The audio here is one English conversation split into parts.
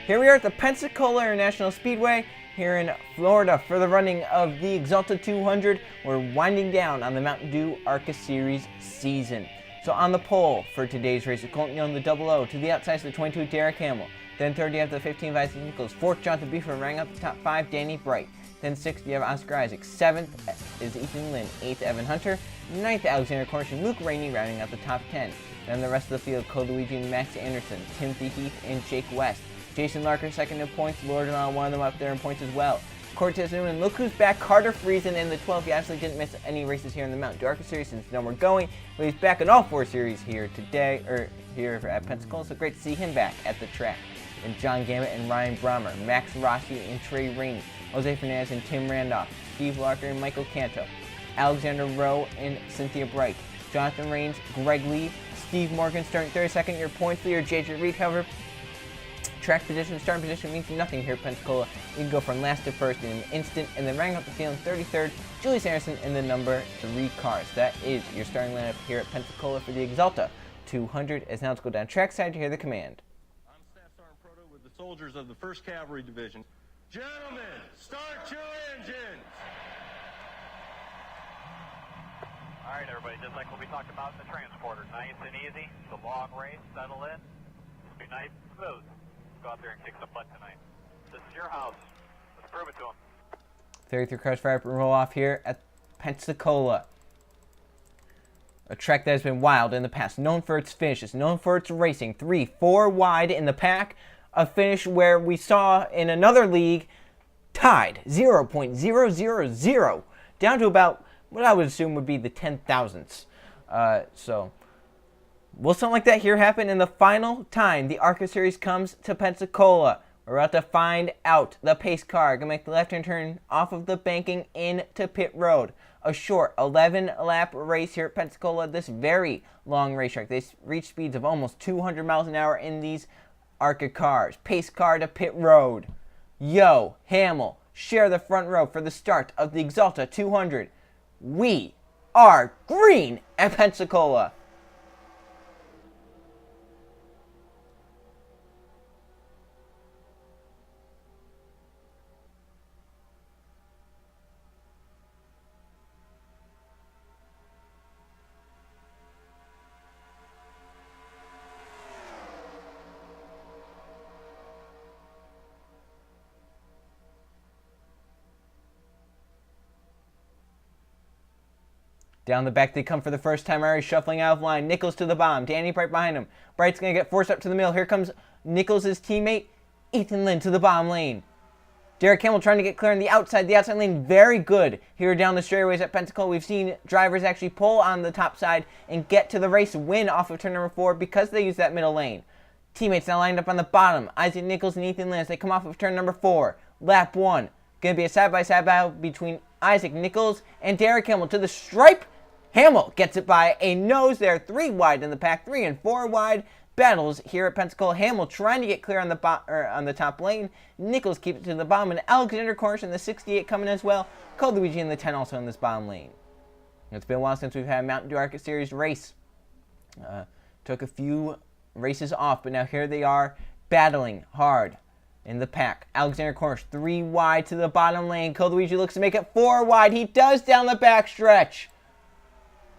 Here we are at the Pensacola International Speedway here in Florida for the running of the Axalta 200. We're winding down on the Mountain Dew ARCA Series season. So on the pole for today's race, Colton Young, the 00, to the outside the 22, Derek Hamill. Then third, you have the 15, Isaac Nichols. Fourth, Jonathan Beefer, running up the top 5, Danny Bright. Then sixth, you have Oscar Isaac. Seventh is Ethan Lynn. Eighth, Evan Hunter. Ninth, Alexander Cornish and Luke Rainey rounding out the top 10. Then the rest of the field, Cole Luigi and Max Anderson, Timothy Heath and Jake West. Jason Larker second in points. Lordon one of them up there in points as well. Cortez Newman, look who's back. Carter Friesen in the 12. He actually didn't miss any races here in the Mountain Dew ARCA Series since we're going. But he's back in all 4 series here today, or here at Pensacola. So great to see him back at the track. And John Gammett and Ryan Brommer, Max Rossi and Trey Rainey, Jose Fernandez and Tim Randolph, Steve Larker and Michael Canto, Alexander Rowe and Cynthia Bright, Jonathan Rains, Greg Lee, Steve Morgan starting 32nd. Your points leader, JJ Reed, however, track position, starting position means nothing here at Pensacola. You can go from last to first in an instant, and then running up the field in 33rd, Julius Anderson in the number 3 cars. That is your starting lineup here at Pensacola for the Axalta 200. As now let's go down trackside to hear the command. I'm Staff Sergeant Proto with the soldiers of the 1st Cavalry Division. Gentlemen, start your engines! All right, everybody, just like what we talked about in the transporter, nice and easy. It's a long race, settle in. It'll be nice and smooth. Go out there and kick some butt tonight. This is your house. Let's prove it to them. 33 cars fire up and roll off here at Pensacola. A track that has been wild in the past, known for its finishes, known for its racing. 3, 4 wide in the pack. A finish where we saw in another league tied 0.000 down to about what I would assume would be the 10,000ths. So will something like that here happen in the final time the ARCA Series comes to Pensacola? We're about to find out. The pace car gonna make the left-hand turn off of the banking into pit road. A short 11-lap race here at Pensacola. This very long racetrack. They reach speeds of almost 200 miles an hour in these ARCA cars. Pace car to pit road. Yo, Hamill, share the front row for the start of the Axalta 200. We are green at Pensacola. Down the back they come for the first time. Already shuffling out of line. Nichols to the bomb. Danny Bright behind him. Bright's going to get forced up to the middle. Here comes Nichols' teammate, Ethan Lynn, to the bomb lane. Derek Hamill trying to get clear on the outside. The outside lane very good here down the straightaways at Pensacola. We've seen drivers actually pull on the top side and get to the race win off of turn number 4 because they use that middle lane. Teammates now lined up on the bottom. Isaac Nichols and Ethan Lynn as they come off of turn number 4. Lap 1. Going to be a side-by-side battle between Isaac Nichols and Derek Hamill to the stripe. Hamill gets it by a nose there. 3 wide in the pack, 3 and 4 wide battles here at Pensacola. Hamill trying to get clear on the top lane. Nichols keeps it to the bottom, and Alexander Cornish in the 68 coming as well. Cole Luigi in the 10 also in this bottom lane. It's been a while since we've had a Mountain Dew ARCA Series race. Took a few races off, but now here they are battling hard in the pack. Alexander Cornish 3 wide to the bottom lane. Cole Luigi looks to make it 4 wide. He does down the back stretch.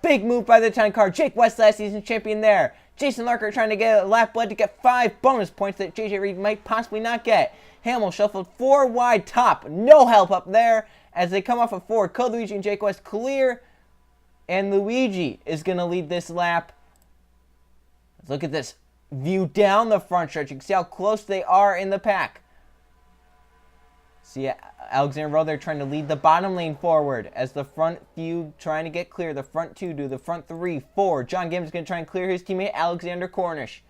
Big move by the 10 car. Jake West, last season champion there. Jason Larker trying to get a lap blood to get 5 bonus points that JJ Reed might possibly not get. Hamill shuffled 4 wide top. No help up there as they come off of 4. Cole Luigi and Jake West clear. And Luigi is going to lead this lap. Let's look at this view down the front stretch. You can see how close they are in the pack. See Alexander Rowe there trying to lead the bottom lane forward as the front few trying to get clear. The front 2 do the front 3, 4. John Gibbs is going to try and clear his teammate Alexander Cornish.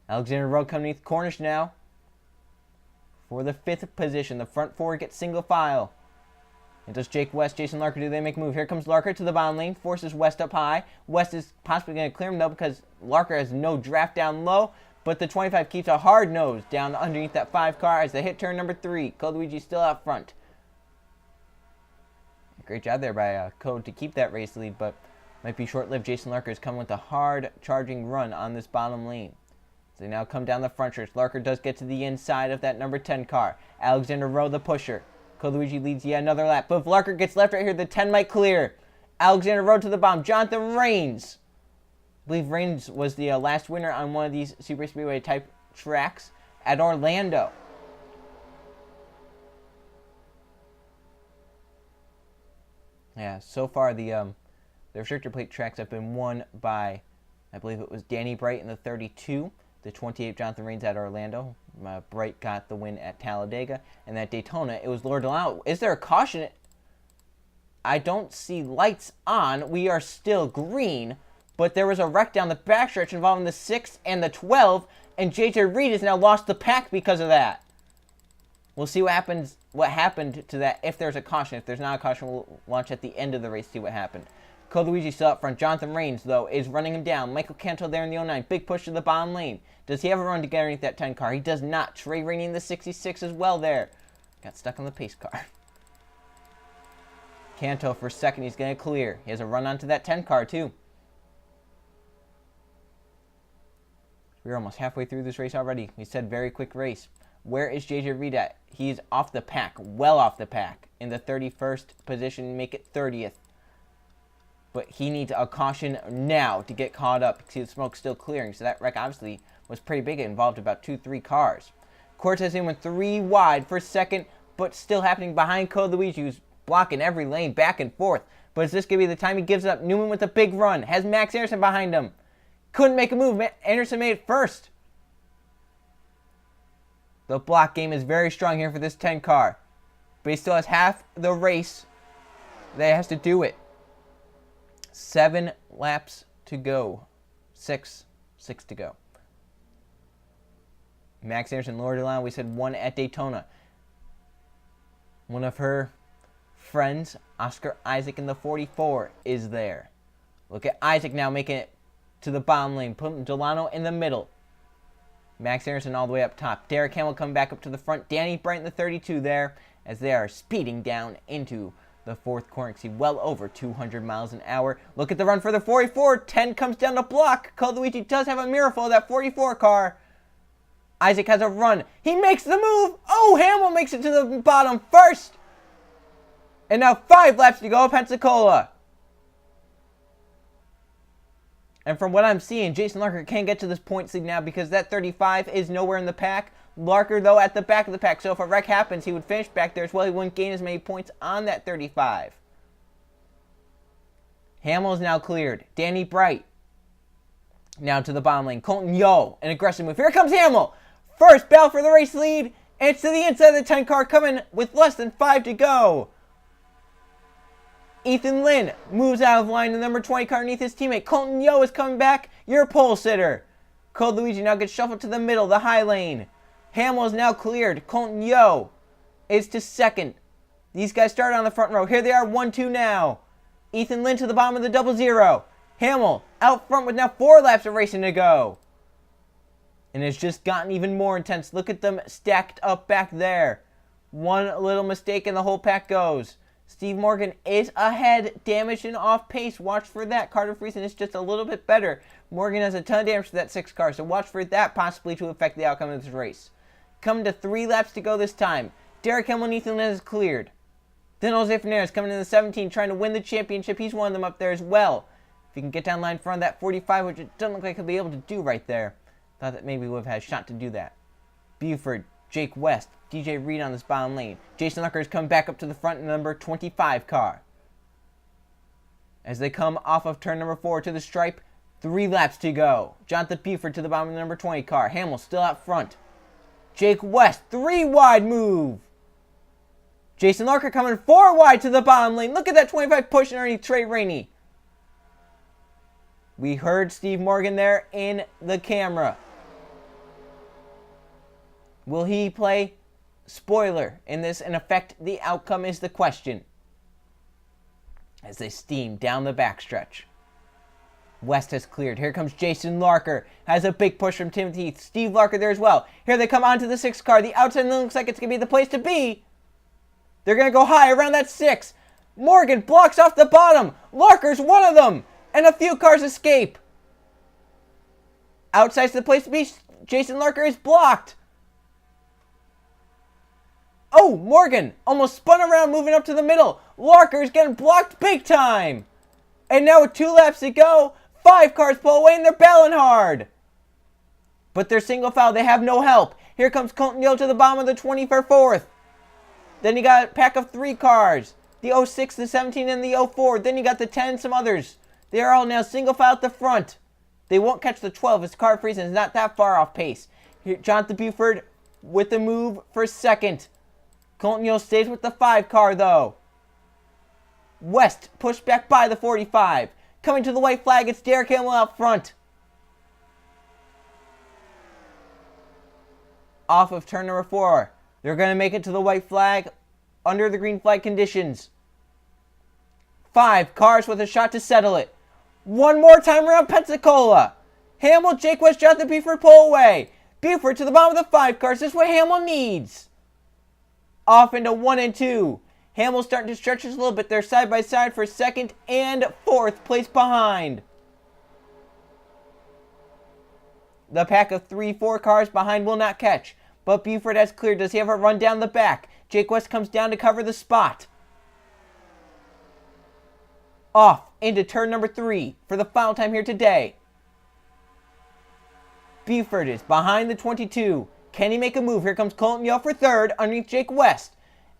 Alexander Rowe coming underneath Cornish now for the 5th position. The front 4 get single file. And does Jake West, Jason Larker, do they make a move? Here comes Larker to the bottom lane, forces West up high. West is possibly going to clear him though because Larker has no draft down low. But the 25 keeps a hard nose down underneath that 5 car as they hit turn number 3. Code Luigi still out front. Great job there by Code to keep that race lead, but might be short-lived. Jason Larker is coming with a hard charging run on this bottom lane. They now come down the front stretch. Larker does get to the inside of that number 10 car. Alexander Rowe, the pusher. Coluigi leads yet another lap. But if Larker gets left right here, the 10 might clear. Alexander Rowe to the bomb. Jonathan Rains. I believe Rains was the last winner on one of these super speedway type tracks at Orlando. Yeah, so far the restrictor plate tracks have been won by, I believe it was Danny Bright in the 32, the 28 Jonathan Rains at Orlando. Bright got the win at Talladega, and at Daytona it was Lord Delano. Is there a caution? I don't see lights on. We are still green, but there was a wreck down the backstretch involving the 6 and the 12, and JJ Reed has now lost the pack because of that. We'll see what happened to that if there's a caution. If there's not a caution, we'll launch at the end of the race, see what happened. Coluigi still up front. Jonathan Rains, though, is running him down. Michael Canto there in the 09. Big push to the bottom lane. Does he have a run to get underneath that 10 car? He does not. Trey Rainey in the 66 as well there. Got stuck on the pace car. Canto for second. He's going to clear. He has a run onto that 10 car, too. We're almost halfway through this race already. We said very quick race. Where is JJ Reed at? He's off the pack. Well off the pack. In the 31st position. Make it 30th. But he needs a caution now to get caught up. See, the smoke's still clearing. So that wreck obviously was pretty big. It involved about 2-3 cars. Cortez in with 3 wide for second, but still happening behind Coluigi, who's blocking every lane back and forth. But is this going to be the time he gives it up? Newman with a big run. Has Max Anderson behind him. Couldn't make a move. Anderson made it first. The block game is very strong here for this 10 car. But he still has half the race that he has to do it. 7 laps to go. 6 to go. Max Anderson, Laura Delano, we said 1 at Daytona. One of her friends, Oscar Isaac in the 44, is there. Look at Isaac now making it to the bottom lane. Putting Delano in the middle. Max Anderson all the way up top. Derek Hamill coming back up to the front. Danny Bright in the 32 there as they are speeding down into the 4th corner. See, well over 200 miles an hour. Look at the run for the 44. 10 comes down the block. Coluigi does have a miracle of that 44 car. Isaac has a run. He makes the move. Oh, Hamill makes it to the bottom first. And now 5 laps to go at Pensacola. And from what I'm seeing, Jason Larker can't get to this points lead now because that 35 is nowhere in the pack. Larker, though, at the back of the pack. So if a wreck happens, he would finish back there as well. He wouldn't gain as many points on that 35. Hamill is now cleared. Danny Bright now to the bottom lane. Colton Yo, an aggressive move. Here comes Hamill. First battle for the race lead. And it's to the inside of the 10 car coming with less than 5 to go. Ethan Lynn moves out of line. The number 20 car underneath his teammate. Colton Yo is coming back. Your pole sitter. Coluigi now gets shuffled to the middle, the high lane. Hamill is now cleared. Colton Yo is to second. These guys started on the front row. Here they are, 1-2 now. Ethan Lynn to the bottom of the 0-0. Hamill out front with now 4 laps of racing to go. And it's just gotten even more intense. Look at them stacked up back there. One little mistake and the whole pack goes. Steve Morgan is ahead, damaged and off pace. Watch for that. Carter Friesen is just a little bit better. Morgan has a ton of damage to that 6 car, so watch for that possibly to affect the outcome of this race. Coming to 3 laps to go this time. Derek Hamill and Ethan Lynn is cleared. Then Jose Fernandez coming in the 17, trying to win the championship. He's one of them up there as well. If he can get down line front of that 45, which it doesn't look like he'll be able to do right there. Thought that maybe we would have had a shot to do that. Buford, Jake West, DJ Reed on this bottom lane. Jason Larker has come back up to the front in the number 25 car. As they come off of turn number 4 to the stripe, 3 laps to go. Jonathan Buford to the bottom of the number 20 car. Hamill still out front. Jake West, 3 wide move. Jason Larker coming 4 wide to the bottom lane. Look at that 25 pushing underneath Trey Rainey. We heard Steve Morgan there in the camera. Will he play spoiler in this and affect the outcome is the question. As they steam down the backstretch. West has cleared. Here comes Jason Larker. Has a big push from Timothy Heath. Steve Larker there as well. Here they come onto the 6 car. The outside looks like it's going to be the place to be. They're going to go high around that 6. Morgan blocks off the bottom. Larker's one of them. And a few cars escape. Outside's the place to be. Jason Larker is blocked. Oh, Morgan almost spun around, moving up to the middle. Larker is getting blocked big time. And now with 2 laps to go, 5 cars pull away and they're battling hard. But they're single file. They have no help. Here comes Colton Yo to the bottom of the 20 for 4th. Then you got a pack of 3 cars. The 06, the 17, and the 04. Then you got the 10 and some others. They are all now single file at the front. They won't catch the 12. His car freezes. It's not that far off pace. Here, Jonathan Buford with the move for 2nd. Colton Yo stays with the 5 car, though. West pushed back by the 45. Coming to the white flag, it's Derek Hamill out front. Off of turn number 4. They're going to make it to the white flag under the green flag conditions. 5 cars with a shot to settle it. One more time around Pensacola. Hamill, Jake West, Jonathan Buford pull away. Buford to the bottom of the 5 cars. This is what Hamill needs. Off into 1 and 2. Hamill's starting to stretch us a little bit. They're side by side for 2nd and 4th place behind. The pack of 3-4 cars behind will not catch. But Buford has cleared. Does he have a run down the back? Jake West comes down to cover the spot. Off into turn number 3 for the final time here today. Buford is behind the 22. Can he make a move? Here comes Colton Yo for 3rd underneath Jake West.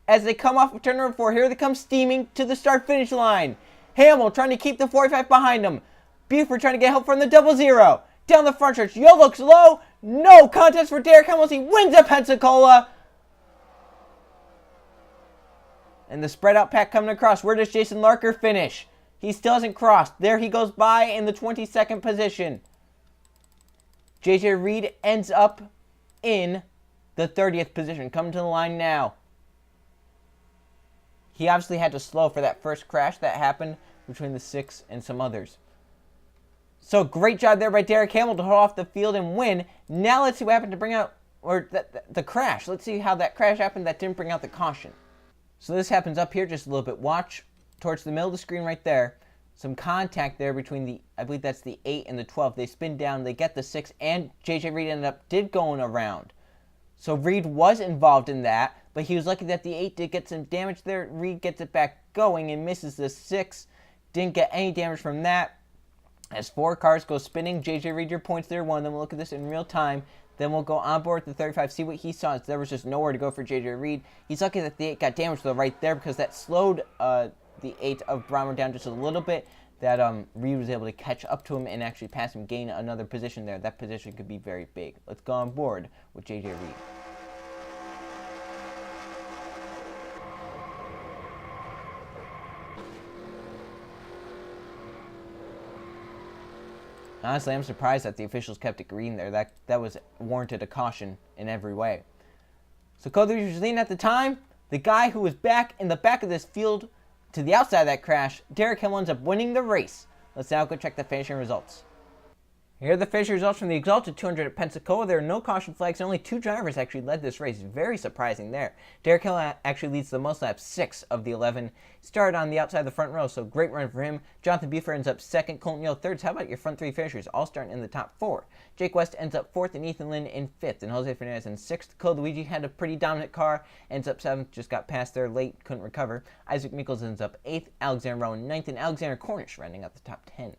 As they come off of turn number 4, here they come steaming to the start-finish line. Hamill trying to keep the 45 behind him. Buford trying to get help from the 00. Down the front stretch, Yo looks low. No contest for Derek Hamill as he wins at Pensacola. And the spread out pack coming across. Where does Jason Larker finish? He still hasn't crossed. There he goes by in the 22nd position. JJ Reed ends up in the 30th position. Coming to the line now. He obviously had to slow for that first crash that happened between the 6 and some others. So great job there by Derek Hamill to hold off the field and win. Now let's see what happened to bring out, or the crash. Let's see how that crash happened that didn't bring out the caution. So this happens up here just a little bit. Watch towards the middle of the screen right there. Some contact there between the, I believe that's the 8 and the 12. They spin down, they get the 6, and JJ Reed did going around. So Reed was involved in that, but he was lucky that the 8 did get some damage there. Reed gets it back going and misses the 6. Didn't get any damage from that. As 4 cars go spinning, JJ Reed, your points there, 1. Then we'll look at this in real time. Then we'll go on board the 35, see what he saw. There was just nowhere to go for JJ Reed. He's lucky that the 8 got damaged though right there because that slowed the 8 of Brommer down just a little bit. That Reed was able to catch up to him and actually pass him, gain another position there. That position could be very big. Let's go on board with JJ Reed. Honestly, I'm surprised that the officials kept it green there. That was warranted a caution in every way. So Cody was leading at the time. The guy who was back in the back of this field to the outside of that crash, Derek Hamill ends up winning the race. Let's now go check the finishing results. Here are the finishing results from the Axalta 200 at Pensacola. There are no caution flags, and only 2 drivers actually led this race. Very surprising there. Derek Hamill actually leads the most laps, 6 of the 11. Started on the outside of the front row, so great run for him. Jonathan Buford ends up 2nd, Colton Yo 3rd. How about your front 3 finishers, all starting in the top 4? Jake West ends up 4th, and Ethan Lynn in 5th, and Jose Fernandez in 6th. Cole Luigi had a pretty dominant car, ends up 7th, just got past there late, couldn't recover. Isaac Nichols ends up 8th, Alexander Rowan 9th, and Alexander Cornish rounding out the top 10.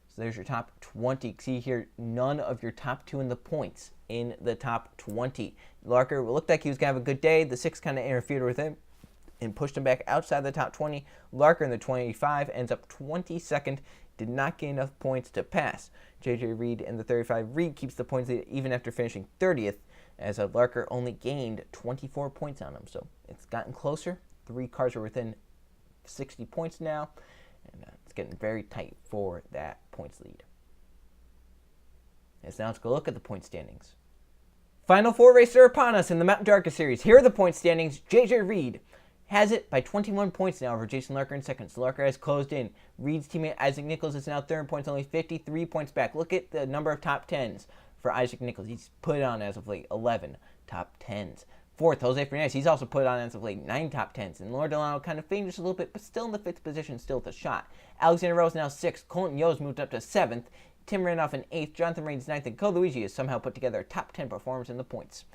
So there's your top 20. See here, none of your top 2 in the points in the top 20. Larker looked like he was going to have a good day. The 6 kind of interfered with him and pushed him back outside the top 20. Larker in the 25 ends up 22nd. Did not gain enough points to pass. JJ Reed in the 35. Reed keeps the points lead even after finishing 30th, as Larker only gained 24 points on him. So it's gotten closer. 3 cars are within 60 points now. And it's getting very tight for that points lead. As now let's go look at the point standings. Final 4 races are upon us in the Mountain to ARCA series. Here are the point standings. JJ Reed has it by 21 points now over Jason Larker in 2nd. So Larker has closed in. Reed's teammate Isaac Nichols is now 3rd, points only 53 points back. Look at the number of top 10s for Isaac Nichols. He's put on as of late 11 top 10s. 4th, Jose Fernandez. He's also put on as of late 9 top 10s. And Lord Delano kind of fading just a little bit, but still in the 5th position, still with a shot. Alexander Rowe is now 6th. Colton Yo's moved up to 7th. Tim Randolph in 8th, Jonathan Raines 9th, and Cole Luigi has somehow put together a top 10 performance in the points.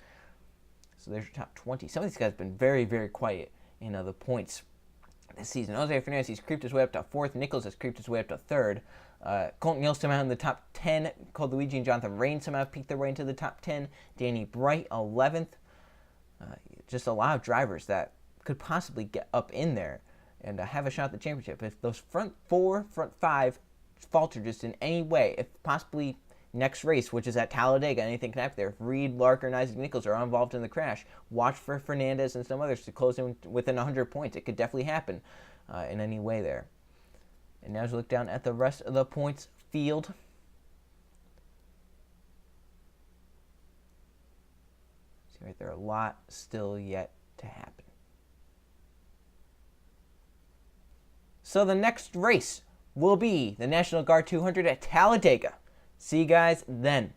So there's your top 20. Some of these guys have been very, very quiet in the points this season. Jose Fernandez, he's creeped his way up to 4th. Nichols has creeped his way up to 3rd. Colton Yale somehow in the top 10. Cole Luigi and Jonathan Raines somehow peaked their way into the top 10. Danny Bright, 11th. Just a lot of drivers that could possibly get up in there and have a shot at the championship. If those front 4, front 5 falter just in any way, if possibly next race, which is at Talladega, anything can happen there. If Reed, Larker, and Isaac Nichols are involved in the crash, watch for Fernandez and some others to close in within 100 points. It could definitely happen in any way there. And now as we look down at the rest of the points field, see right there, a lot still yet to happen. So the next race will be the National Guard 200 at Talladega. See you guys then.